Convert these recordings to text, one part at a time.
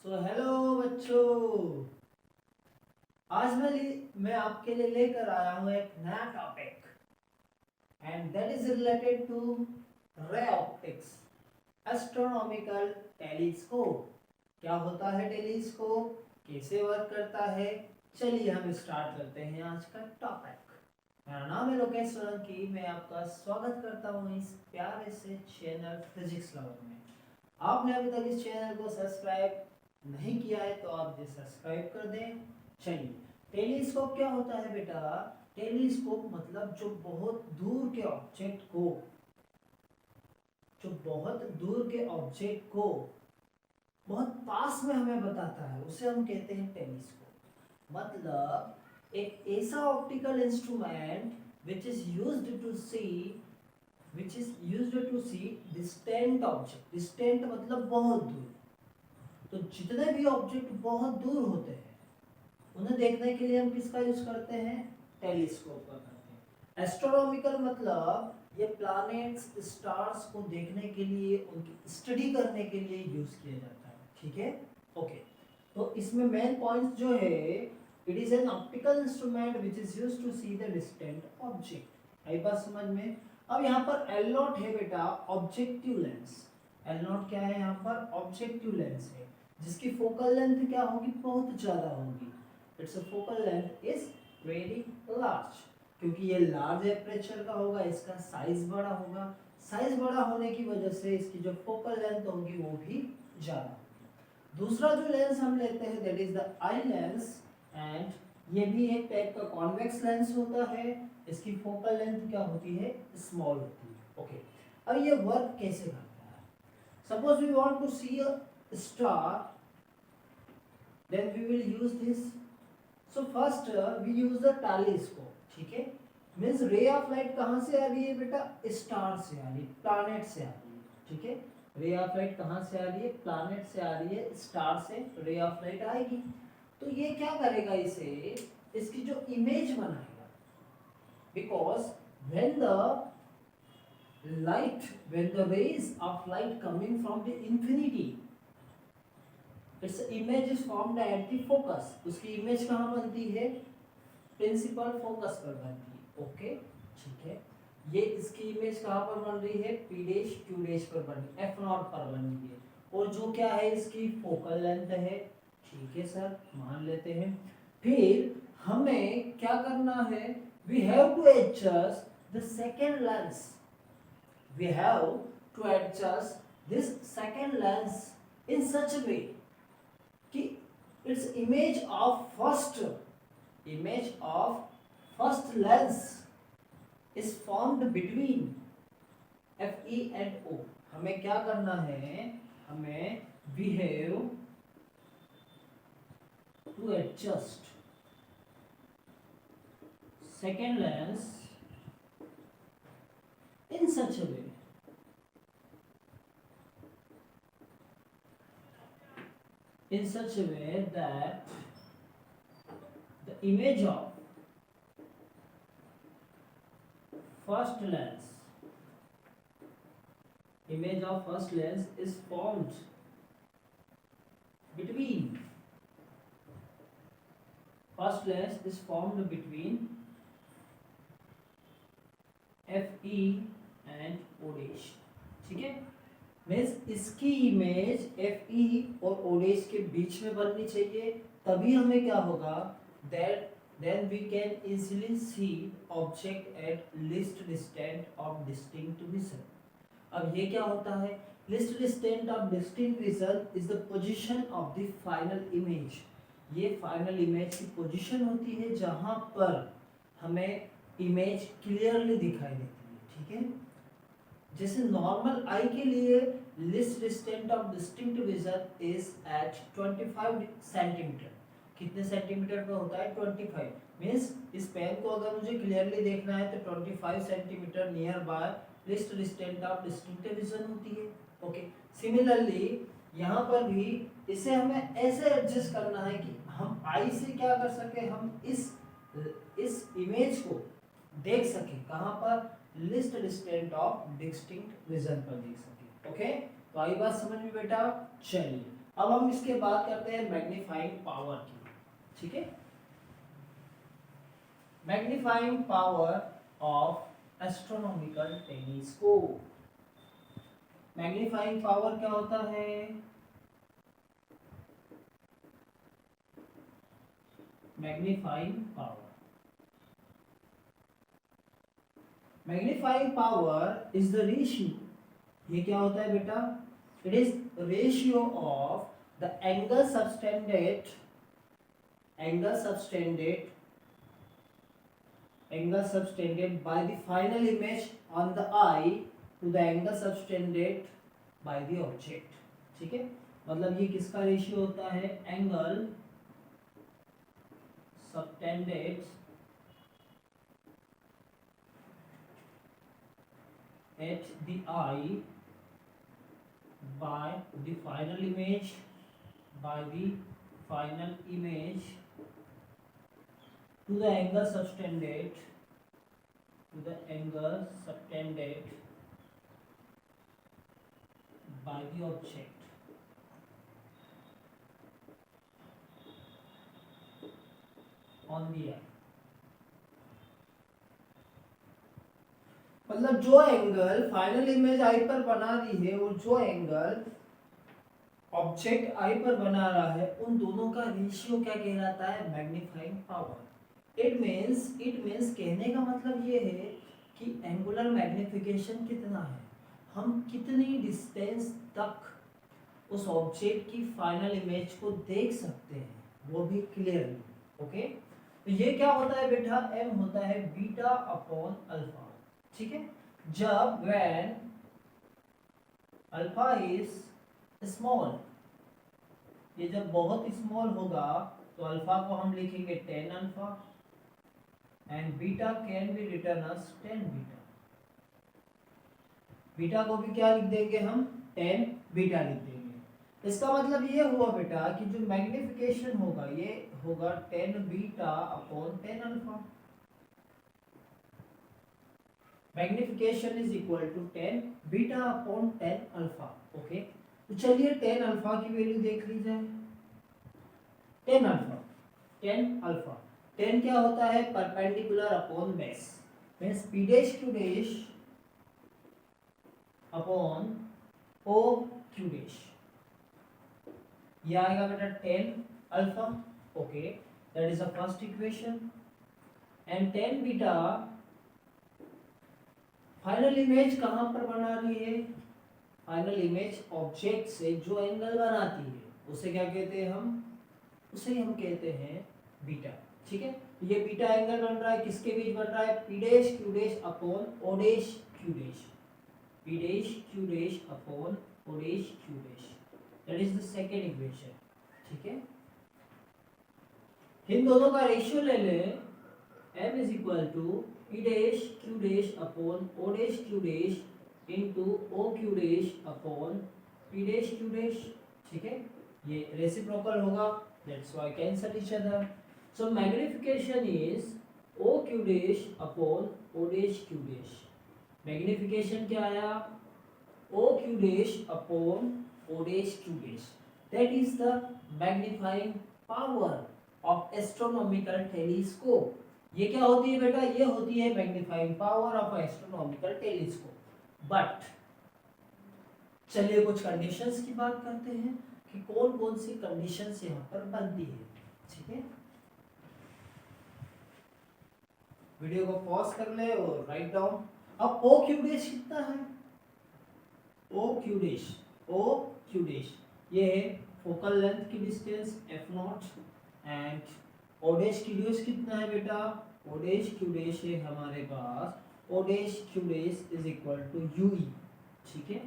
So hello बच्चों, आज मैं आपके लिए लेकर आया हूँ एक नया topic and that is related to ray optics, astronomical telescope. क्या होता है टेलीस्कोप, कैसे वर्क करता है, चलिए हम स्टार्ट करते हैं आज का टॉपिक। मेरा नाम है लोकेश सोलंकी, मैं आपका स्वागत करता हूँ इस प्यारे से चैनल फिजिक्स लवर में। आपने अभी तक इस चैनल को सब्सक्राइब नहीं किया है तो आप ये सब्सक्राइब कर दें। चलिए, टेलीस्कोप क्या होता है बेटा? टेलीस्कोप मतलब जो बहुत दूर के ऑब्जेक्ट को बहुत पास में हमें बताता है, उसे हम कहते हैं टेलीस्कोप। मतलब एक ऐसा optical instrument which is used to see distant object। Distant मतलब बहुत दूर। तो जितने भी ऑब्जेक्ट बहुत दूर होते हैं उन्हें देखने के लिए हम किसका यूज करते हैं? टेलीस्कोप का करते हैं। एस्ट्रोनॉमिकल मतलब ये प्लैनेट्स स्टार्स को देखने के लिए, उनकी स्टडी करने के लिए यूज किया जाता है। ठीक है, ओके। तो इसमें मेन पॉइंट्स जो है, it is an optical instrument which is used to see the distant object. आई बात समझ में? अब यहाँ पर एल नॉट है बेटा, ऑब्जेक्टिव लेंस। एल नॉट क्या है? यहाँ पर ऑब्जेक्टिव लेंस है जिसकी फोकल लेंथ क्या होगी? बहुत ज्यादा होगी। It's focal length is very large, क्योंकि ये लार्ज एपर्चर का होगा, इसका साइज बड़ा होगा। साइज बड़ा होने की वजह से इसकी जो फोकल लेंथ होगी वो भी ज्यादा होगी। दूसरा जो लेंस हम लेते हैं that is the eye lens, and ये भी एक टाइप का कॉन्वेक्स लेंस होता है। इसकी फोकल लेंथ क्या होती है? स्मॉल होती है। ओके, अब ये वर्क कैसे करता है? Suppose we want to see a star, then we will use this. So first we use the telescope। ठीक है, मीन्स रे ऑफ लाइट कहाँ से आ रही है बेटा? स्टार से आ रही है, प्लैनेट से आ रही है। ठीक है, रे ऑफ लाइट कहाँ से आ रही है? प्लैनेट से आ रही है, स्टार से रे ऑफ लाइट आएगी। तो ये क्या करेगा? इसे, इसकी जो इमेज बनाएगा, because when the rays of light coming from the infinity, its image is formed at the focus। उसकी इमेज कहाँ बनती है? प्रिंसिपल फोकस पर बनती है। ओके, ठीक है। ये इसकी इमेज कहाँ पर बन रही है? पी डैश क्यू डैश पर बन रही है, एफ नॉट पर बन रही है। और जो क्या है? इसकी फोकल लेंथ है। ठीक है सर, मान लेते हैं। फिर हमें क्या करना है? We have to adjust the second lens. We have to adjust this second lens in such a way कि its image of first lens is formed between FE and O। हमें क्या करना है? हमें we have to adjust second lens in such a way that the image of first lens is formed between FE and O dash। ठीक है, means इसकी image FE और O dash के बीच में बननी चाहिए, तभी हमें क्या होगा? then we can easily see object at least distant of distinct vision। अब ये क्या होता है? least distant of distinct vision is the position of the final image। ये फाइनल इमेज की पोजीशन होती है जहां पर हमें इमेज क्लियरली दिखाई देती है। ठीक है, जैसे नॉर्मल आई के लिए least distant of distinct vision is at 25 centimetre. कितने सेंटीमीटर पर होता है? 25। मीन्स इस पेन को अगर मुझे क्लियरली देखना है तो 25 centimetre near by least distant of distinct vision होती है। ओके, सिमिलरली यहाँ पर भी इसे हमें ऐसे एडजस्ट करना है कि हम आई से क्या कर सके? हम इस इमेज को देख सके। कहाँ पर? List distant of distinct vision पर देख सके। ओके, तो आई बात समझ में बेटा? चलिए, अब हम इसके बात करते हैं मैग्नीफाइंग पावर की, ठीक है। Magnifying power of astronomical telescope. Magnifying power क्या होता है? Magnifying power, magnifying power is the ratio, ये क्या होता है बेटा? It is ratio of the angle subtended, angle subtended by the final image on the eye to the angle subtended by the object, ठीक है। मतलब ये किसका रेशियो होता है? Angle subtended at the eye by the final image, to the angle subtended by the object on the eye। मतलब जो angle final image I पर बना रही है और जो एंगल ऑब्जेक्ट आई पर बना रहा है, उन दोनों का रेशियो क्या कहलाता है? Magnifying power. इट मीन्स कहने का मतलब ये है कि एंगुलर मैग्निफिकेशन कितना है, हम कितनी डिस्टेंस तक उस ऑब्जेक्ट की फाइनल इमेज को देख सकते हैं, वो भी क्लियरली। ओके, तो ये क्या होता है बेटा? m होता है बीटा अपॉन अल्फा, ठीक है। जब व्हेन अल्फा इज स्मॉल, ये जब बहुत स्मॉल होगा तो अल्फा को हम लिखेंगे 10 alpha and beta can be return us 10 beta. Beta को भी क्या लिख देंगे हम? 10 बीटा लिख देंगे। इसका मतलब ये हुआ बेटा कि जो मैग्निफिकेशन होगा ये होगा 10 beta upon 10 alpha. Magnification is equal to 10 beta upon 10 alpha. Okay, तो चलिए 10 अल्फा की वैल्यू देख ली जाए। 10 अल्फा 10 क्या होता है? Perpendicular upon base, means P dash Q dash upon O Q dash, ये आएगा बेटा 10 alpha. Okay, that is the first equation. And 10 beta final image कहां पर बना रही है? फाइनल इमेज ऑब्जेक्ट से जो एंगल बनाती है उसे क्या कहते हैं हम? उसे हम कहते हैं बीटा, ठीक है। ये बीटा एंगल बन रहा है, किसके बीच बन रहा है? P dash Q dash upon O dash Q dash, P dash Q dash upon O dash Q dash, that is the second equation, ठीक है। इन दोनों का रेशियो ले लें, m is equal to P dash Q dash upon O dash Q dash into O Q dash upon P dash Q dash, ठीक है। ये रेसिप्रोकल होगा, that's why cancel each other. So magnification is O Q dash upon O dash Q dash. Magnification क्या आया? O Q dash upon O dash Q dash, that is the magnifying power of astronomical telescope. ये क्या होती है बेटा? ये होती है magnifying power of astronomical telescope. But चलिए कुछ कंडीशंस की बात करते हैं कि कौन कौन सी कंडीशंस यहाँ पर बनती है, ठीक है। वीडियो को पॉज कर ले और राइट डाउन। अब ओ क्यू डैश कितना है? ओ क्यू डैश ये है फोकल लेंथ की distance F nought, and O dash Q dash कितना है बेटा? ओ डैश क्यू डैश है हमारे पास O dash Q dash is equal to U E, ठीक है।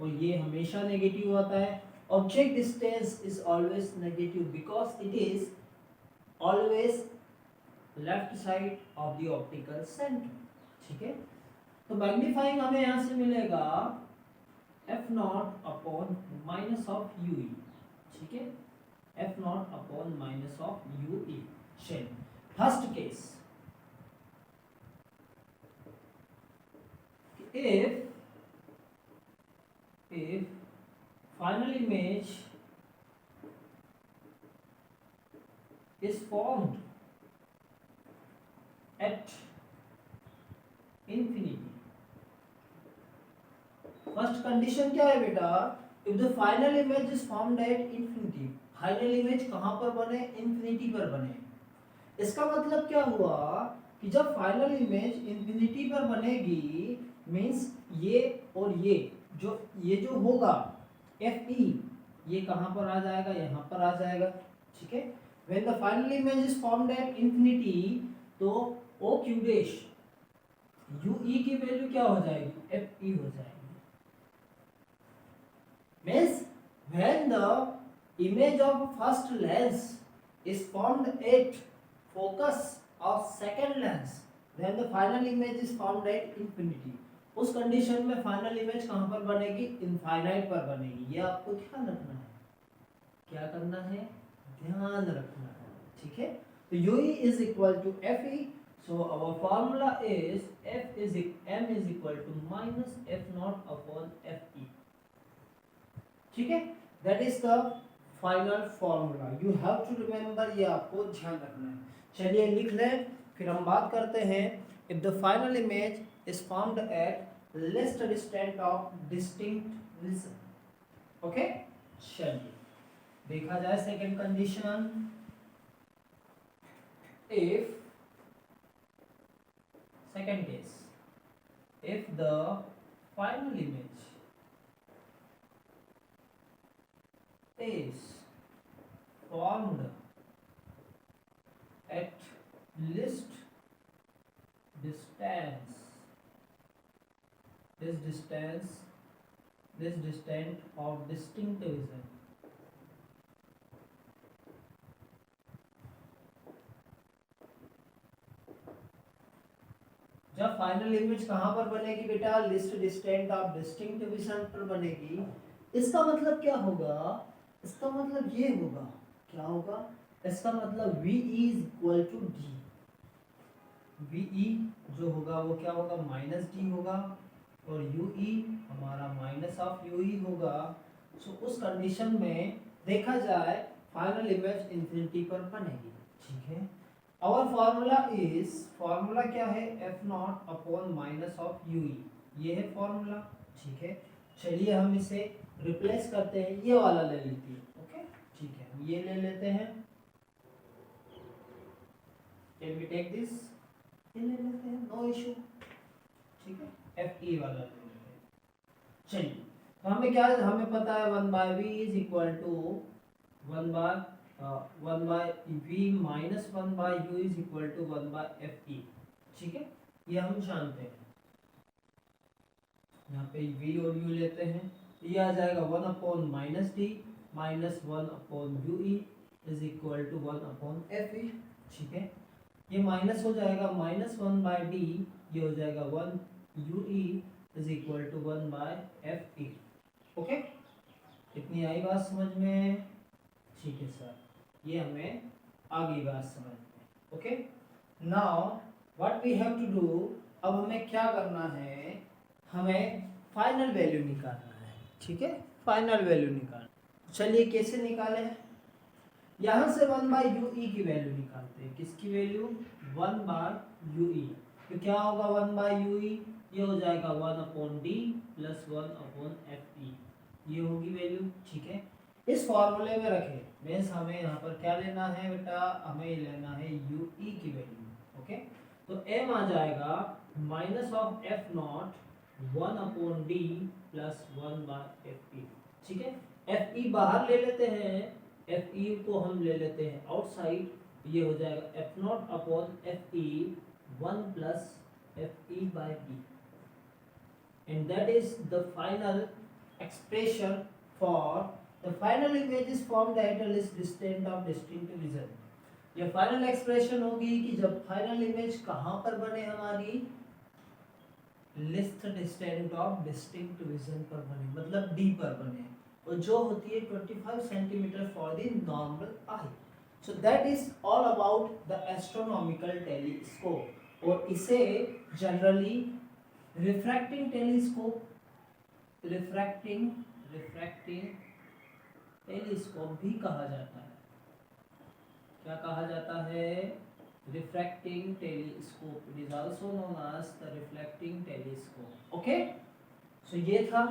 और ये हमेशा नेगेटिव आता है। Object distance is always negative because it is always left side of the optical centre, ठीक है। तो मैग्नीफाइंग हमें यहां से मिलेगा F nought upon minus of U E, ठीक है, F nought upon minus of U E. चलिए first case, if final image is formed at infinity. First condition क्या है बेटा? If the final image is formed at infinity, final image कहां पर बने? Infinity पर बने। इसका मतलब क्या हुआ कि जब फाइनल इमेज इंफिनिटी पर बनेगी, मींस ये और ये जो होगा एफ ई, ये कहां पर आ जाएगा? यहां पर आ जाएगा। ठीक है, when the final image is formed at infinity, तो O Q dash U E की वैल्यू क्या हो जाएगी? एफ ई हो जाएगी। Means when the image of first lens is formed at focus of second lens, then the final image is formed at infinity. उस condition में final image कहां पर बनेगी? इनफाइनाइट पर बनेगी। ये आपको ध्यान रखना है। क्या करना है? ध्यान रखना है। ठीक है, तो UE is equal to FE. So our formula is M is equal to minus F naught upon FE. ठीक है, that is the final formula. You have to remember, ये आपको ध्यान रखना है। चलिए लिख लें, फिर हम बात करते हैं। If the final image is formed at least distant of distinct region. Okay, चलिए देखा जाए second condition. If second case, if the final image is formed at least distance, this distant of distinct vision, जब final image कहां पर बनेगी बेटा? List distant of distinct vision पर बनेगी। इसका मतलब क्या होगा? इसका मतलब ये होगा, क्या होगा? इसका मतलब VE is equal to D। VE जो होगा वो क्या होगा? माइनस D होगा, और UE हमारा माइनस ऑफ UE होगा। सो उस कंडीशन में देखा जाए फाइनल इमेज इंफिनिटी पर बनेगी। ठीक है, और फॉर्मूला क्या है? F not upon minus of UE, ये है फॉर्मूला। ठीक है, चलिए हम इसे रिप्लेस करते हैं, ये वाला ले लेते हैं। ओके, ठीक है, हम ये ले लेते हैं। Can we take this? ये ले लेते हैं, नो इशू। ठीक है, एफ ई वाला ले लेते हैं। चलिए, तो हमें क्या, हमें पता है 1/v is equal to 1/v minus 1/u is equal to 1/fe। ठीक है, ये हम जानते हैं। यहाँ पे v और u लेते हैं, ये आ जाएगा 1 upon minus D minus 1 upon U E is equal to 1 upon F E. ठीक है, ये माइनस हो जाएगा, माइनस 1/d, ये हो जाएगा 1 U E is equal to 1/एफ ई। ओके, इतनी आई बात समझ में? ठीक है सर, ये हमें आगे बात समझ में। Okay, now what we have to do, अब हमें क्या करना है? हमें फाइनल वैल्यू निकालना है। ठीक है, फाइनल वैल्यू निकालना। चलिए कैसे निकालें? यहाँ से 1/UE की वैल्यू निकालते हैं। किसकी वैल्यू? 1/UE। तो क्या होगा 1/UE? ये हो जाएगा 1/d प्लस 1/fe, ये होगी वैल्यू। ठीक है, इस फॉर्मूले में रखें। मीन्स हमें यहाँ पर क्या लेना है बेटा? हमें लेना है UE की वैल्यू। ओके, तो m आ जाएगा minus of f not 1/d plus 1/fe। ठीक है, fe बाहर ले लेते हैं, fe को हम ले लेते हैं आउटसाइड, ये हो जाएगा f not upon fe 1 plus fe/d, and that is the final expression for the final image is formed at a least distant of distinct vision। ये फाइनल एक्सप्रेशन होगी कि जब फाइनल इमेज कहां पर बने? हमारी list distant of distinct vision पर बने, मतलब D पर बने, और जो होती है 25 centimetre for the normal I. So that is all about the astronomical telescope, और इसे जनरली रिफ्रैक्टिंग टेलीस्कोप टेलीस्कोप भी कहा जाता है। क्या कहा जाता है? Refracting telescope. It is also known as the reflecting telescope. Okay, so ये था।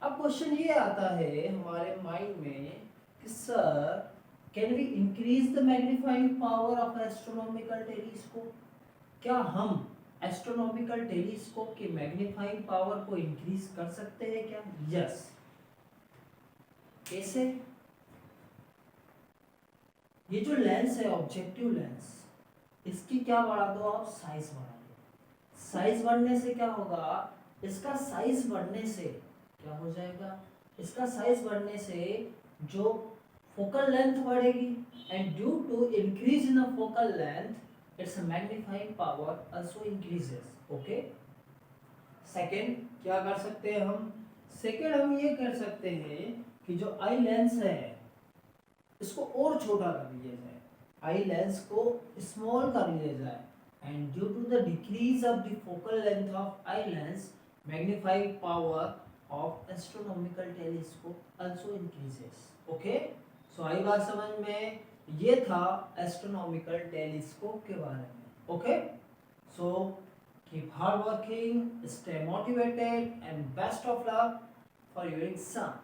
अब क्वेश्चन ये आता है हमारे माइंड में कि sir, can we increase the magnifying power of astronomical telescope? क्या हम एस्ट्रोनॉमिकल टेलीस्कोप की मैग्नीफाइंग पावर को इंक्रीज कर सकते हैं क्या? यस। कैसे? ये जो लेंस है, ऑब्जेक्टिव लेंस, इसकी क्या बढ़ा दो आप? साइज बढ़ा दो। साइज बढ़ने से क्या होगा? इसका साइज बढ़ने से क्या हो जाएगा? इसका साइज बढ़ने से जो फोकल लेंथ बढ़ेगी, and due to increase in the focal length its magnifying power also increases. Okay. Second क्या कर सकते हैं हम? सेकंड हम ये कर सकते हैं कि जो आई लेंस है इसको और छोटा कर लिया जाए, आई लेंस को स्मॉल कर लिया जाए, and due to the decrease of the focal length of eye lens magnifying power of astronomical telescope also increases. Okay, so आई बात समझ में? ये था एस्ट्रोनॉमिकल टेलीस्कोप के बारे में। Okay, so keep hard working, stay motivated, and best of luck for your exam.